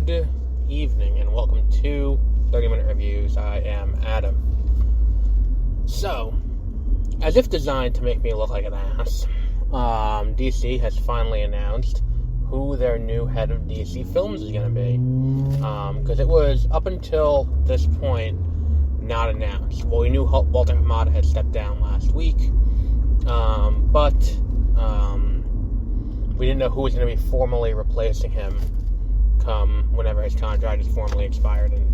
Good evening and welcome to 30-Minute Reviews. I am Adam. So, as if designed to make me look like an ass, DC has finally announced who their new head of DC Films is going to be. Because it was, up until this point, not announced. Well, we knew Walter Hamada had stepped down last week, but we didn't know who was going to be formally replacing him come whenever his contract is formally expired and,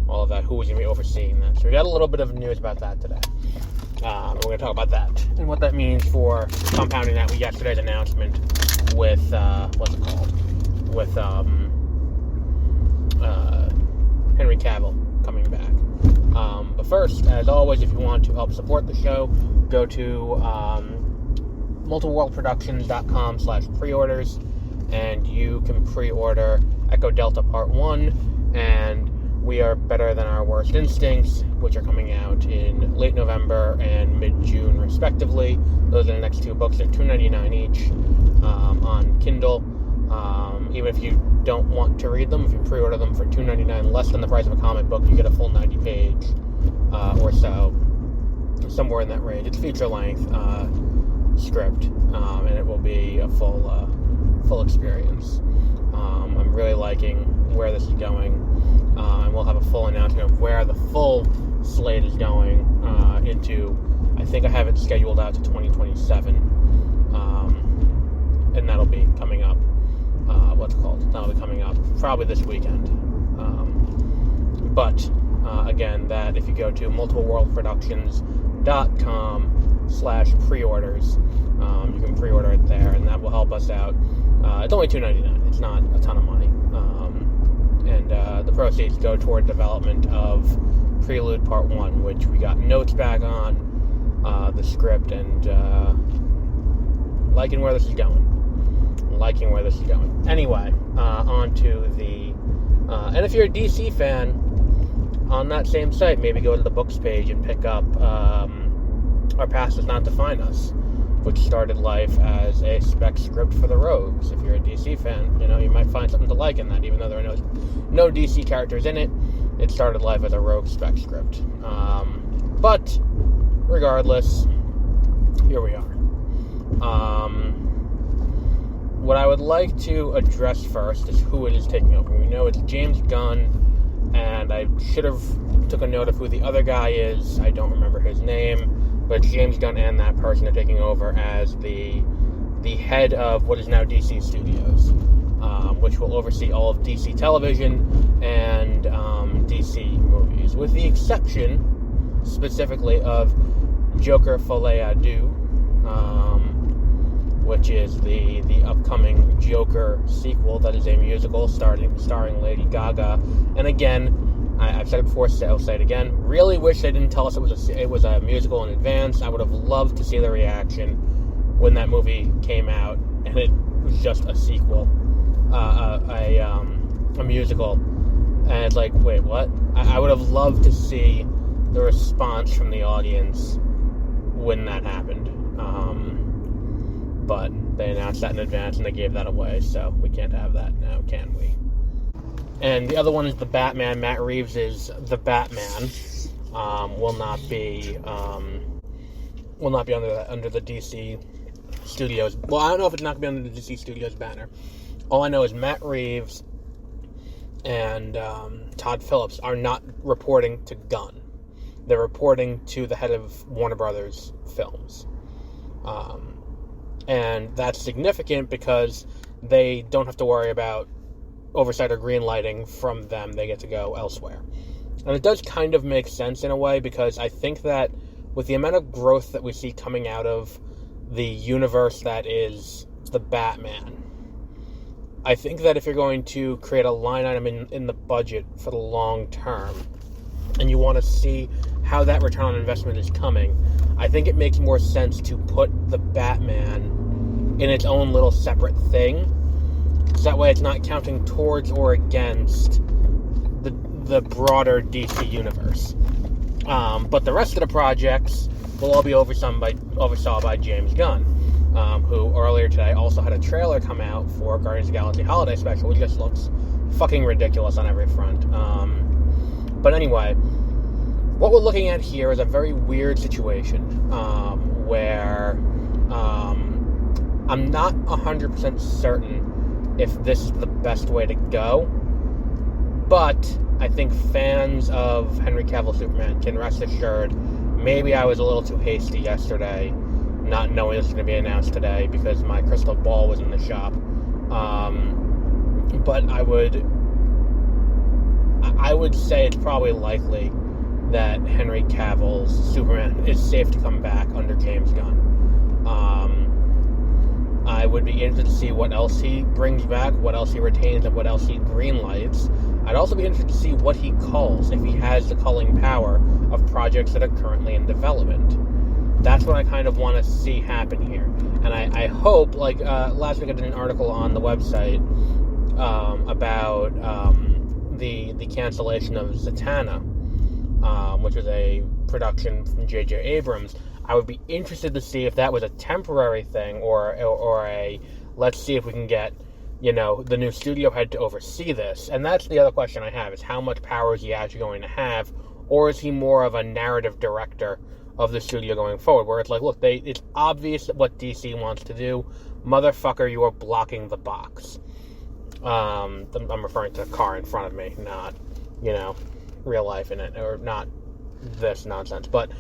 all of that, who was going to be overseeing that. So we got a little bit of news about that today. We're going to talk about that and what that means for compounding that with yesterday's announcement with, with Henry Cavill coming back. But first, as always, if you want to help support the show, go to multiworldproductions.com/pre-orders, and you can pre-order Echo Delta Part 1 and We Are Better Than Our Worst Instincts, which are coming out in late November and mid-June, respectively. Those are the next two books. They're $2.99 each on Kindle. Even if you don't want to read them, if you pre-order them for $2.99, less than the price of a comic book, you get a full 90-page or so, somewhere in that range. It's feature-length script, and it will be a full experience. I'm really liking where this is going, and we'll have a full announcement of where the full slate is going into. I think I have it scheduled out to 2027, and that'll be coming up. That'll be coming up probably this weekend. But again, that if you go to multiworldproductions.com/pre-orders, you can pre-order it there, and that will help us out. It's only $2.99. It's not a ton of money. And the proceeds go toward development of Prelude Part 1, which we got notes back on the script, and liking where this is going. Anyway, on to the... and if you're a DC fan, on that same site, maybe go to the books page and pick up Our Past Does Not Define Us, which started life as a spec script for the Rogues. If you're a DC fan, you might find something to like in that, even though there are no DC characters in it. It started life as a Rogue spec script. But, regardless, here we are. What I would like to address first is who it is taking over. We know it's James Gunn, and I should have took a note of who the other guy is. I don't remember his name, but James Gunn and that person are taking over as the head of what is now DC Studios, which will oversee all of DC television and DC movies, with the exception, specifically, of Joker Folie à Deux, which is the upcoming Joker sequel that is a musical starring Lady Gaga. And again, I've said it before, so I'll say it again. Really wish they didn't tell us it was a musical in advance. I would have loved to see the reaction when that movie came out and it was just a sequel, a musical. And it's like, wait, what? I would have loved to see the response from the audience when that happened. But they announced that in advance and they gave that away, so we can't have that now, can we? And the other one is the Batman. Matt Reeves is the Batman. Will not be under the DC Studios. Well, I don't know if it's not going to be under the DC Studios banner. All I know is Matt Reeves and Todd Phillips are not reporting to Gunn. They're reporting to the head of Warner Brothers Films. And that's significant because they don't have to worry about oversight or green lighting from them. They get to go elsewhere. And it does kind of make sense in a way, because I think that with the amount of growth that we see coming out of the universe that is the Batman, I think that if you're going to create a line item in the budget for the long term, and you want to see how that return on investment is coming, I think it makes more sense to put the Batman in its own little separate thing, so that way it's not counting towards or against the broader DC universe. But the rest of the projects will all be oversaw by James Gunn, who earlier today also had a trailer come out for Guardians of the Galaxy Holiday Special, which just looks fucking ridiculous on every front. But anyway, what we're looking at here is a very weird situation where I'm not 100% certain if this is the best way to go, but I think fans of Henry Cavill Superman can rest assured maybe I was a little too hasty yesterday, not knowing this was going to be announced today because my crystal ball was in the shop. But I would say it's probably likely that Henry Cavill's Superman is safe to come back under James Gunn. I would be interested to see what else he brings back, what else he retains, and what else he greenlights. I'd also be interested to see what he calls, if he has the culling power of projects that are currently in development. That's what I kind of want to see happen here. And I hope, like, last week I did an article on the website about the cancellation of Zatanna, which was a production from J.J. Abrams. I would be interested to see if that was a temporary thing or a let's see if we can get, the new studio head to oversee this. And that's the other question I have, is how much power is he actually going to have, or is he more of a narrative director of the studio going forward, where it's like, look, it's obvious what DC wants to do. Motherfucker, you are blocking the box. I'm referring to the car in front of me, not, real life in it, or not this nonsense. But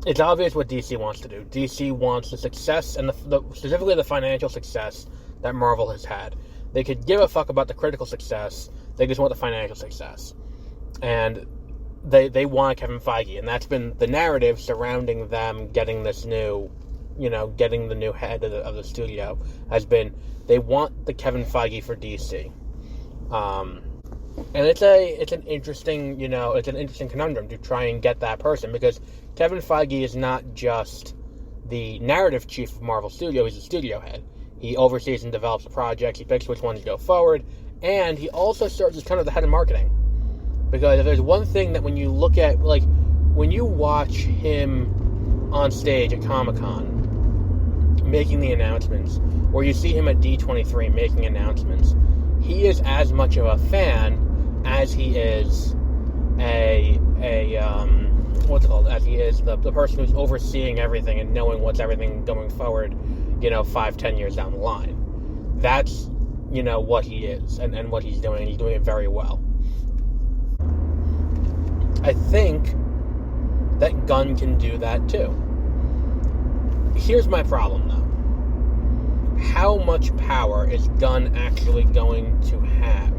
it's obvious what DC wants to do. DC wants the success, and specifically the financial success that Marvel has had. They could give a fuck about the critical success. They just want the financial success. And they want Kevin Feige, and that's been the narrative surrounding them getting this new, getting the new head of the studio, has been they want the Kevin Feige for DC. And it's an interesting, it's an interesting conundrum to try and get that person, because Kevin Feige is not just the narrative chief of Marvel Studios, he's the studio head. He oversees and develops the projects, he picks which ones go forward, and he also serves as kind of the head of marketing. Because if there's one thing that when you look at, like, when you watch him on stage at Comic-Con making the announcements, or you see him at D23 making announcements, he is as much of a fan as he is as he is the person who's overseeing everything and knowing what's everything going forward, 5-10 years down the line. That's, what he is and what he's doing, and he's doing it very well. I think that Gunn can do that too. Here's my problem, though. How much power is Gunn actually going to have?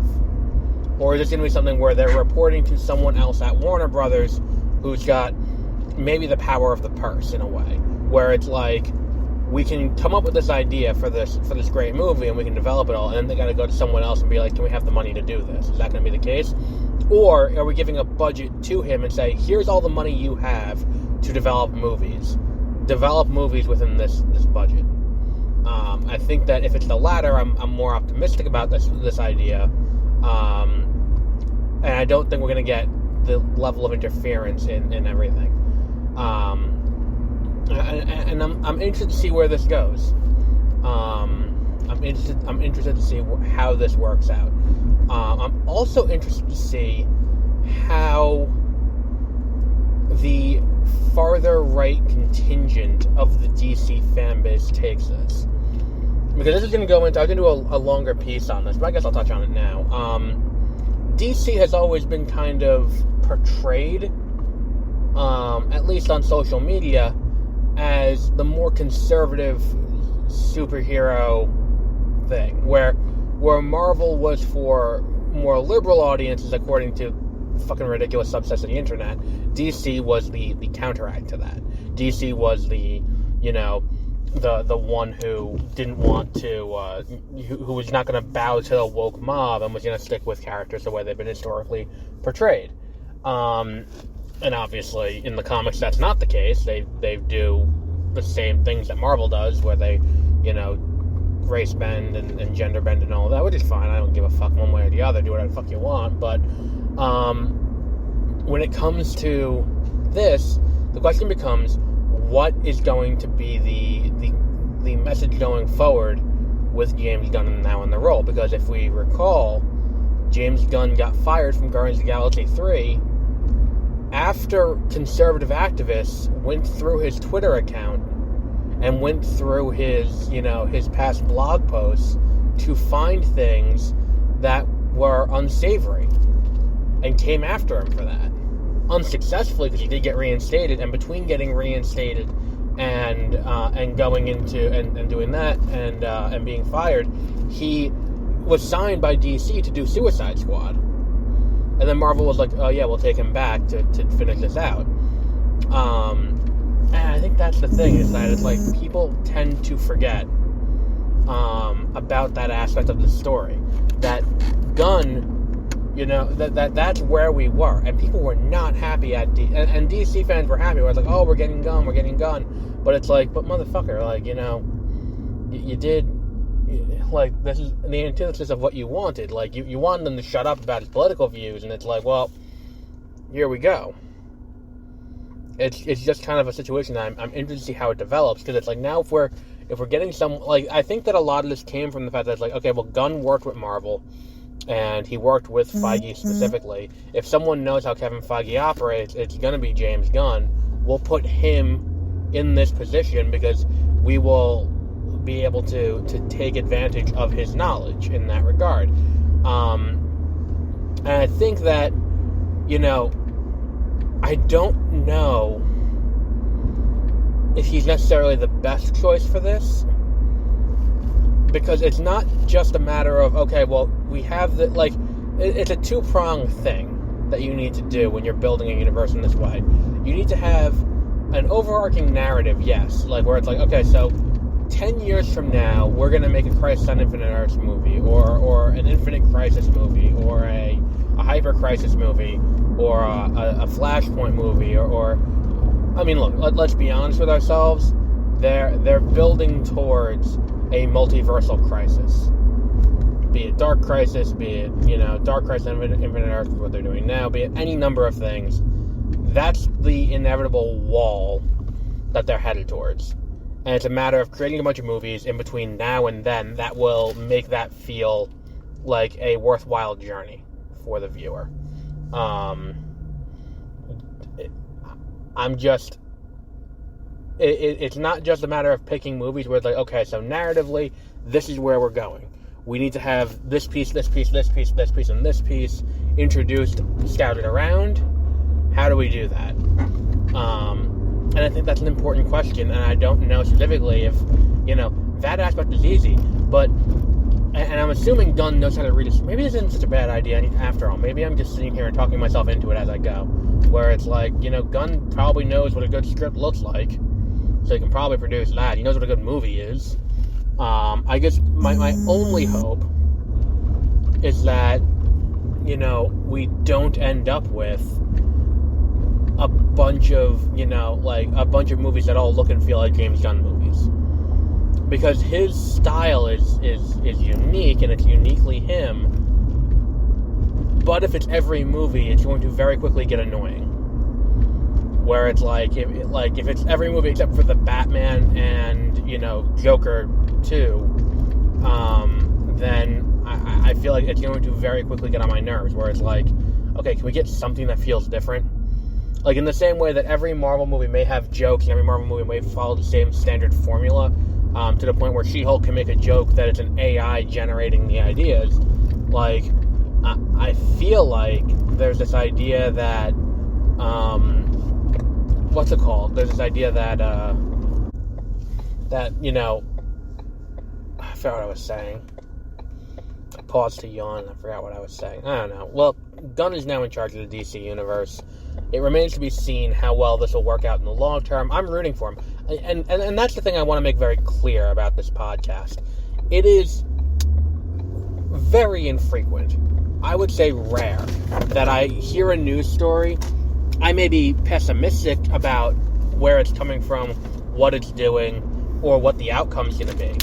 Or is this going to be something where they're reporting to someone else at Warner Brothers who's got maybe the power of the purse in a way? Where it's like, we can come up with this idea for this great movie and we can develop it all, and then they got to go to someone else and be like, do we have the money to do this? Is that going to be the case? Or are we giving a budget to him and say, here's all the money you have to develop movies. Develop movies within this budget. I think that if it's the latter, I'm more optimistic about this idea. And I don't think we're going to get the level of interference in everything. And I'm interested to see where this goes. I'm interested to see how this works out. I'm also interested to see how the farther right contingent of the DC fan base takes this. Because this is going to go into, I was going to do a longer piece on this, but I guess I'll touch on it now. DC has always been kind of portrayed, at least on social media, as the more conservative superhero thing, where Marvel was for more liberal audiences, according to fucking ridiculous subsets of the internet. DC was the counteract to that. DC was the one who didn't want to, who was not going to bow to the woke mob and was going to stick with characters the way they've been historically portrayed. And obviously, in the comics, that's not the case. They do the same things that Marvel does, where they, race bend and gender bend and all that, which is fine. I don't give a fuck one way or the other. Do whatever the fuck you want. But when it comes to this, the question becomes, what is going to be the message going forward with James Gunn now in the role. Because if we recall, James Gunn got fired from Guardians of the Galaxy 3 after conservative activists went through his Twitter account and went through his past blog posts to find things that were unsavory and came after him for that. Unsuccessfully, because he did get reinstated, and between getting reinstated and going into and doing that and being fired, he was signed by DC to do Suicide Squad. And then Marvel was like, oh yeah, we'll take him back to finish this out. And I think that's the thing, is that it's like people tend to forget about that aspect of the story. That Gunn, that's where we were. And people were not happy at and DC fans were happy. Where it's like, oh, we're getting Gunn. But it's like, but motherfucker, like, you did, like, this is the antithesis of what you wanted. Like, you wanted them to shut up about his political views, and it's like, well, here we go. It's just kind of a situation that I'm interested to see how it develops, because it's like, now if we're getting some, like, I think that a lot of this came from the fact that it's like, okay, well, Gunn worked with Marvel, and he worked with Feige specifically. If someone knows how Kevin Feige operates, it's going to be James Gunn. We'll put him in this position because we will be able to take advantage of his knowledge in that regard. And I think that, I don't know if he's necessarily the best choice for this, because it's not just a matter of, okay, well, we have the, like, it's a two-pronged thing that you need to do when you're building a universe in this way. You need to have an overarching narrative, yes, like, where it's like, okay, so 10 years from now, we're going to make a Crisis on Infinite Earths movie, or an Infinite Crisis movie, or a Hyper Crisis movie, or a Flashpoint movie, or I mean, look, let's be honest with ourselves. They're building towards a multiversal crisis. Be it Dark Crisis, be it, Dark Crisis Infinite Earth is what they're doing now, be it any number of things. That's the inevitable wall that they're headed towards. And it's a matter of creating a bunch of movies in between now and then that will make that feel like a worthwhile journey for the viewer. It's not just a matter of picking movies where it's like, okay, so narratively, this is where we're going. We need to have this piece, this piece, this piece, this piece, and this piece introduced, scouted around. How do we do that? And I think that's an important question, and I don't know specifically if, that aspect is easy, but, and I'm assuming Gunn knows how to read it. Maybe this isn't such a bad idea after all. Maybe I'm just sitting here and talking myself into it as I go, where it's like, Gunn probably knows what a good script looks like, so he can probably produce that. He knows what a good movie is. I guess my only hope is that, we don't end up with a bunch of, a bunch of movies that all look and feel like James Gunn movies. Because his style is unique, and it's uniquely him. But if it's every movie, it's going to very quickly get annoying. Where it's like, if it's every movie except for the Batman and, Joker 2, then I feel like it's going to very quickly get on my nerves. Where it's like, okay, can we get something that feels different? Like, in the same way that every Marvel movie may have jokes, and every Marvel movie may follow the same standard formula, to the point where She-Hulk can make a joke that it's an AI generating the ideas. Like, I feel like there's this idea that, what's it called? There's this idea that, I forgot what I was saying. I paused to yawn, I forgot what I was saying. I don't know. Well, Gunn is now in charge of the DC Universe. It remains to be seen how well this will work out in the long term. I'm rooting for him. And that's the thing I want to make very clear about this podcast. It is very infrequent, I would say rare, that I hear a news story. I may be pessimistic about where it's coming from, what it's doing, or what the outcome's going to be.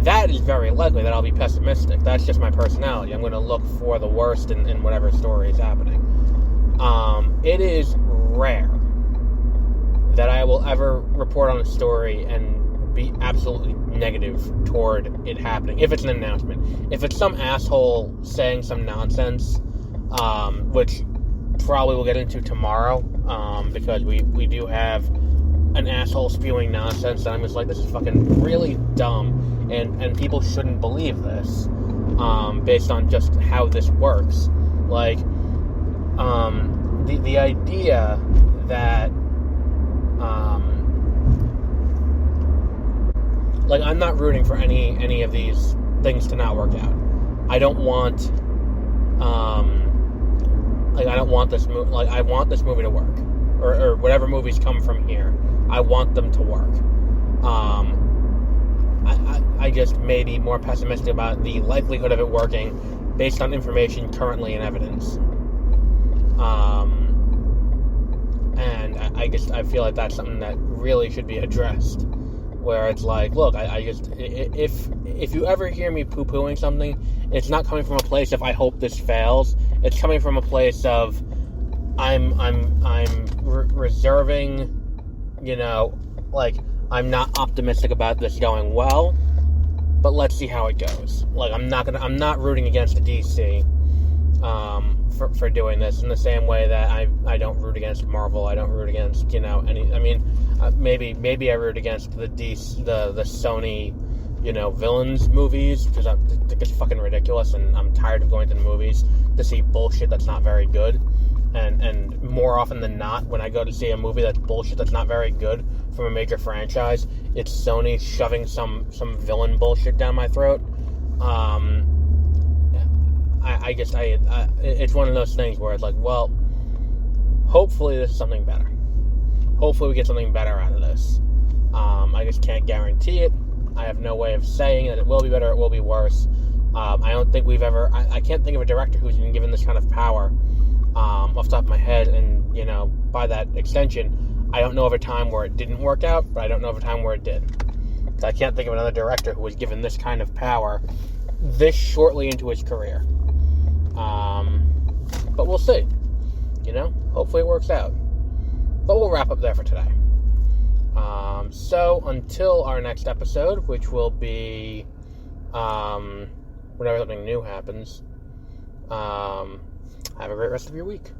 That is very likely that I'll be pessimistic. That's just my personality. I'm going to look for the worst in whatever story is happening. It is rare that I will ever report on a story and be absolutely negative toward it happening, if it's an announcement. If it's some asshole saying some nonsense, which probably we'll get into tomorrow, because we do have an asshole spewing nonsense, and I'm just like, this is fucking really dumb, and people shouldn't believe this, based on just how this works. Like, the idea that, like, I'm not rooting for any of these things to not work out. I don't want, I don't want this movie, like, I want this movie to work, or whatever movies come from here, I want them to work. I just may be more pessimistic about the likelihood of it working based on information currently in evidence. And I feel like that's something that really should be addressed. Where it's like, look, if you ever hear me poo-pooing something, it's not coming from a place of I hope this fails. It's coming from a place of I'm reserving, like, I'm not optimistic about this going well, but let's see how it goes. Like, I'm not rooting against the DC for doing this in the same way that I don't root against Marvel. I don't root against any. I mean, maybe I root against the DC, the Sony, villains movies, because I think it's fucking ridiculous, and I'm tired of going to the movies to see bullshit that's not very good. And more often than not, when I go to see a movie that's bullshit that's not very good from a major franchise, it's Sony shoving some villain bullshit down my throat. It's one of those things where it's like, well, hopefully this is something better. Hopefully we get something better out of this. I just can't guarantee it. I have no way of saying that it will be better, it will be worse. I don't think we've ever... I can't think of a director who's been given this kind of power off the top of my head, and, by that extension, I don't know of a time where it didn't work out, but I don't know of a time where it did. I can't think of another director who was given this kind of power this shortly into his career. But we'll see. Hopefully it works out. But we'll wrap up there for today. So until our next episode, which will be whenever something new happens, have a great rest of your week.